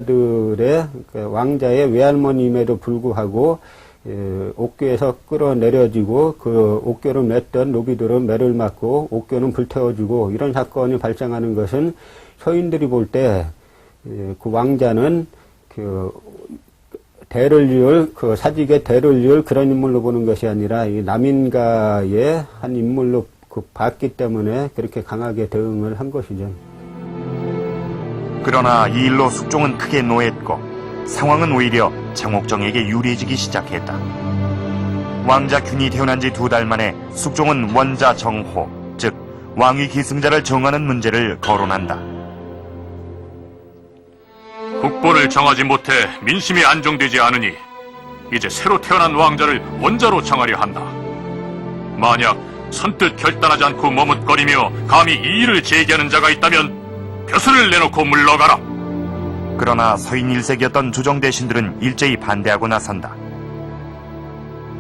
들의 왕자의 외할머니임에도 불구하고 옥교에서 끌어내려지고 그 옥교를 맸던 노비들은 매를 맞고 옥교는 불태워지고 이런 사건이 발생하는 것은 서인들이 볼 때 그 왕자는 그 대를 이을 그 사직의 대를 이을 그런 인물로 보는 것이 아니라 이 남인가의 한 인물로 봤기 때문에 그렇게 강하게 대응을 한 것이죠. 그러나 이 일로 숙종은 크게 노했고 상황은 오히려 장옥정에게 유리해지기 시작했다. 왕자 균이 태어난 지 2달 만에 숙종은 원자 정호, 즉 왕위 계승자를 정하는 문제를 거론한다. 국본을 정하지 못해 민심이 안정되지 않으니 이제 새로 태어난 왕자를 원자로 정하려 한다. 만약 선뜻 결단하지 않고 머뭇거리며 감히 이 일을 제기하는 자가 있다면 벼슬을 내놓고 물러가라. 그러나 서인 일색이었던 조정대신들은 일제히 반대하고 나선다.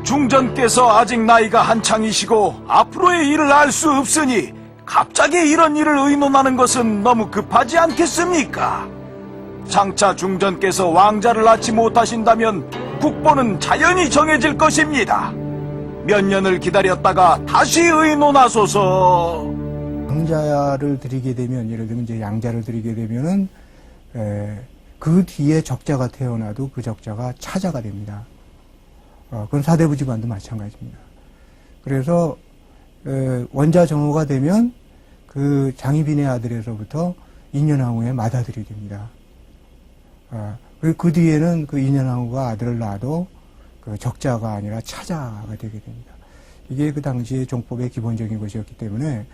중전께서 아직 나이가 한창이시고 앞으로의 일을 알 수 없으니 갑자기 이런 일을 의논하는 것은 너무 급하지 않겠습니까? 장차 중전께서 왕자를 낳지 못하신다면 국본은 자연히 정해질 것입니다. 몇 년을 기다렸다가 다시 의논하소서. 왕자를 드리게 되면, 예를 들면 이제 양자를 드리게 되면은 그 뒤에 적자가 태어나도 그 적자가 차자가 됩니다. 그건 사대부지관도 마찬가지입니다. 그래서 원자 정호가 되면 그 장희빈의 아들에서부터 인현왕후의 맏아들이 됩니다. 그 뒤에는 그 인현왕후가 아들을 낳아도 그 적자가 아니라 차자가 되게 됩니다. 이게 그 당시의 종법의 기본적인 것이었기 때문에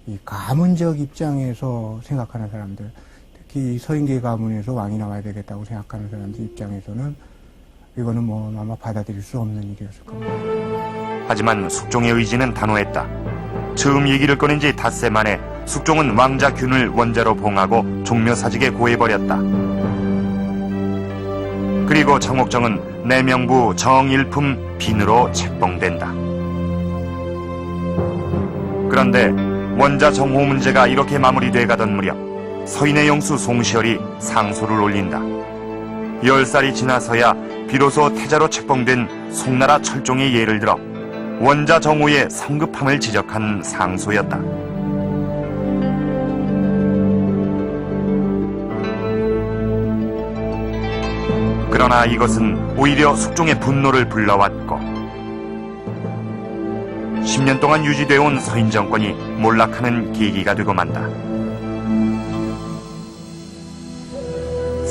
이 가문적 입장에서 생각하는 사람들, 특히 서인계 가문에서 왕이 나와야 되겠다고 생각하는 사람들 입장에서는 이거는 뭐 아마 받아들일 수 없는 일이었을 겁니다. 하지만 숙종의 의지는 단호했다. 처음 얘기를 꺼낸 지 닷새 만에 숙종은 왕자 균을 원자로 봉하고 종묘사직에 고해버렸다. 그리고 장옥정은 내명부 정일품 빈으로 책봉된다. 그런데 원자 정호 문제가 이렇게 마무리돼 가던 무렵 서인의 영수 송시열이 상소를 올린다. 10살이 지나서야 비로소 태자로 책봉된 송나라 철종의 예를 들어 원자 정호의 성급함을 지적한 상소였다. 그러나 이것은 오히려 숙종의 분노를 불러왔고 10년 동안 유지되어 온 서인 정권이 몰락하는 계기가 되고 만다.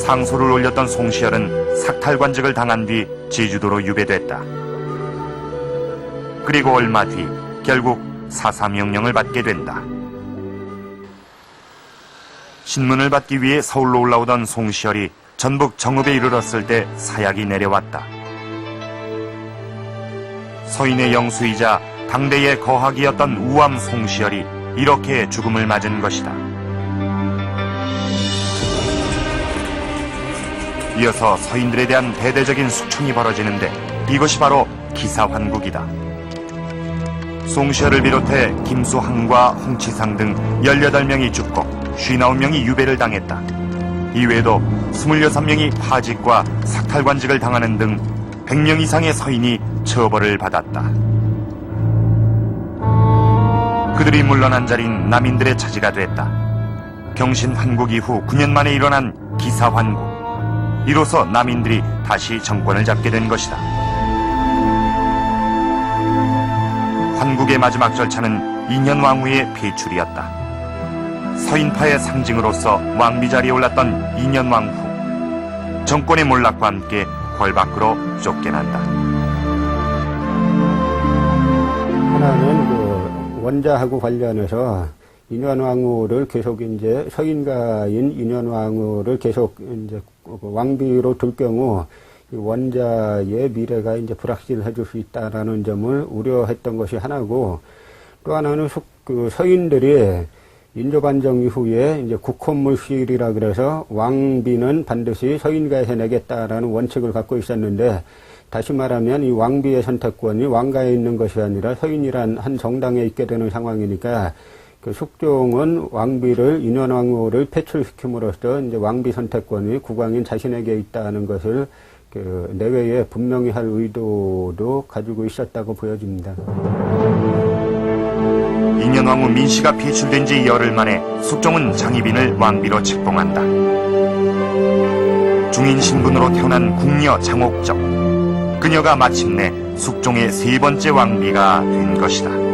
상소를 올렸던 송시열은 삭탈관직을 당한 뒤 제주도로 유배됐다. 그리고 얼마 뒤 결국 사사명령을 받게 된다. 신문을 받기 위해 서울로 올라오던 송시열이 전북 정읍에 이르렀을 때 사약이 내려왔다. 서인의 영수이자 당대의 거학이었던 우암 송시열이 이렇게 죽음을 맞은 것이다. 이어서 서인들에 대한 대대적인 숙청이 벌어지는데 이것이 바로 기사환국이다. 송시열을 비롯해 김수항과 홍치상 등 18명이 죽고 59명이 유배를 당했다. 이외에도 26명이 파직과 삭탈관직을 당하는 등 100명 이상의 서인이 처벌을 받았다. 그들이 물러난 자리는 남인들의 차지가 됐다. 경신환국 이후 9년 만에 일어난 기사환국. 이로써 남인들이 다시 정권을 잡게 된 것이다. 환국의 마지막 절차는 인현왕후의 배출이었다. 서인파의 상징으로서 왕비 자리에 올랐던 인현왕후. 정권의 몰락과 함께 궐 밖으로 쫓겨난다. 하나는 그 원자하고 관련해서 인현왕후를 계속 이제 서인가인 인현왕후를 계속 이제 왕비로 둘 경우 원자의 미래가 이제 불확실해 줄 수 있다라는 점을 우려했던 것이 하나고, 또 하나는 그 서인들이 인조반정 이후에 이제 국헌물실이라 그래서 왕비는 반드시 서인가에서 내겠다라는 원칙을 갖고 있었는데, 다시 말하면 이 왕비의 선택권이 왕가에 있는 것이 아니라 서인이란 한 정당에 있게 되는 상황이니까 그 숙종은 왕비를 인현왕후를 패출시킴으로써 이제 왕비 선택권이 국왕인 자신에게 있다는 것을 그 내외에 분명히 할 의도도 가지고 있었다고 보여집니다. 인현왕후 민씨가 피출된 지 열흘 만에 숙종은 장희빈을 왕비로 책봉한다. 중인 신분으로 태어난 궁녀 장옥적. 그녀가 마침내 숙종의 세 번째 왕비가 된 것이다.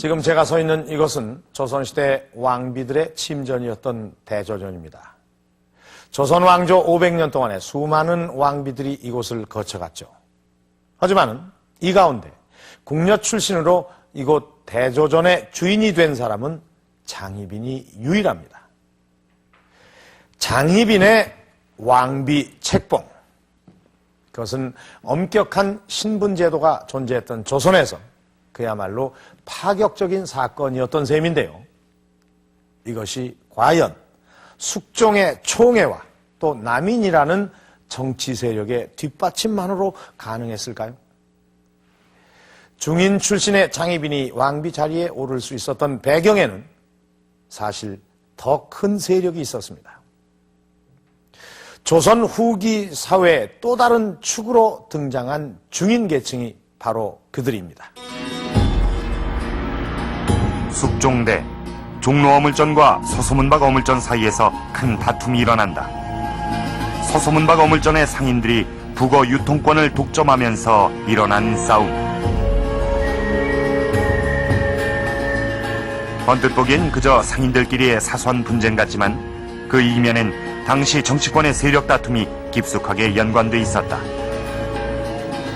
지금 제가 서 있는 이곳은 조선시대 왕비들의 침전이었던 대조전입니다. 조선 왕조 500년 동안에 수많은 왕비들이 이곳을 거쳐갔죠. 하지만 이 가운데 궁녀 출신으로 이곳 대조전의 주인이 된 사람은 장희빈이 유일합니다. 장희빈의 왕비 책봉. 그것은 엄격한 신분제도가 존재했던 조선에서 그야말로 파격적인 사건이었던 셈인데요. 이것이 과연 숙종의 총애와 또 남인이라는 정치 세력의 뒷받침만으로 가능했을까요? 중인 출신의 장희빈이 왕비 자리에 오를 수 있었던 배경에는 사실 더 큰 세력이 있었습니다. 조선 후기 사회의 또 다른 축으로 등장한 중인 계층이 바로 그들입니다. 숙종대 종로어물전과 서소문박 어물전 사이에서 큰 다툼이 일어난다. 서소문박 어물전의 상인들이 북어 유통권을 독점하면서 일어난 싸움. 언뜻 보기엔 그저 상인들끼리의 사소한 분쟁 같지만 그 이면엔 당시 정치권의 세력 다툼이 깊숙하게 연관돼 있었다.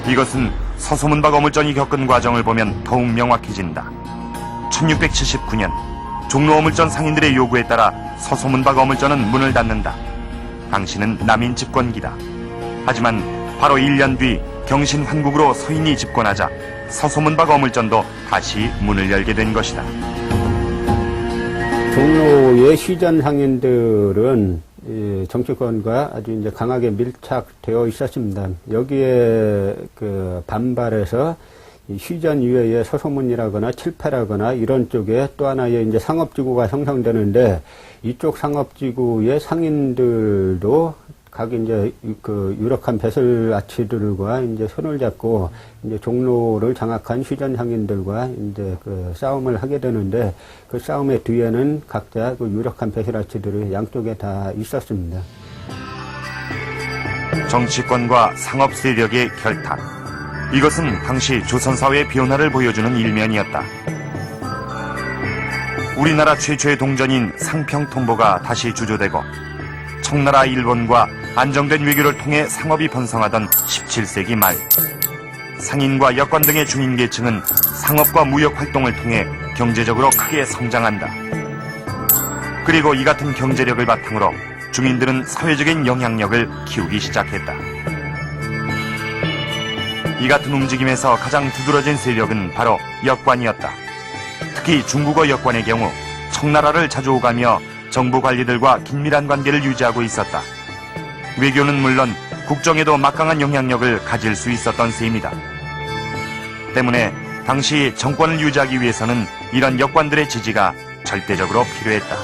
이것은 서소문박 어물전이 겪은 과정을 보면 더욱 명확해진다. 1679년 종로어물전 상인들의 요구에 따라 서소문박 어물전은 문을 닫는다. 당시는 남인 집권기다. 하지만 바로 1년 뒤 경신 환국으로 서인이 집권하자 서소문박 어물전도 다시 문을 열게 된 것이다. 종로의 시전 상인들은 정치권과 아주 이제 강하게 밀착되어 있었습니다. 여기에 그 반발해서 시전 이외에 서소문이라거나 칠패라거나 이런 쪽에 또 하나의 이제 상업지구가 형성되는데 이쪽 상업지구의 상인들도 각 이제 그 유력한 배슬아치들과 이제 손을 잡고 이제 종로를 장악한 시전 상인들과 이제 그 싸움을 하게 되는데 그 싸움의 뒤에는 각자 그 유력한 배슬아치들이 양쪽에 다 있었습니다. 정치권과 상업 세력의 결탁. 이것은 당시 조선사회의 변화를 보여주는 일면이었다. 우리나라 최초의 동전인 상평통보가 다시 주조되고 청나라 일본과 안정된 외교를 통해 상업이 번성하던 17세기 말 상인과 여관 등의 중인계층은 상업과 무역 활동을 통해 경제적으로 크게 성장한다. 그리고 이 같은 경제력을 바탕으로 주민들은 사회적인 영향력을 키우기 시작했다. 이 같은 움직임에서 가장 두드러진 세력은 바로 여관이었다. 특히 중국어 여관의 경우 청나라를 자주 오가며 정부 관리들과 긴밀한 관계를 유지하고 있었다. 외교는 물론 국정에도 막강한 영향력을 가질 수 있었던 셈이다. 때문에 당시 정권을 유지하기 위해서는 이런 여관들의 지지가 절대적으로 필요했다.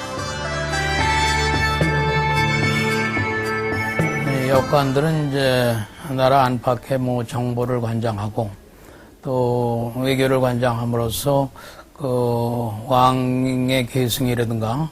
여관들은 이제 나라 안팎의 정보를 관장하고 또 외교를 관장함으로써 그 왕의 계승이라든가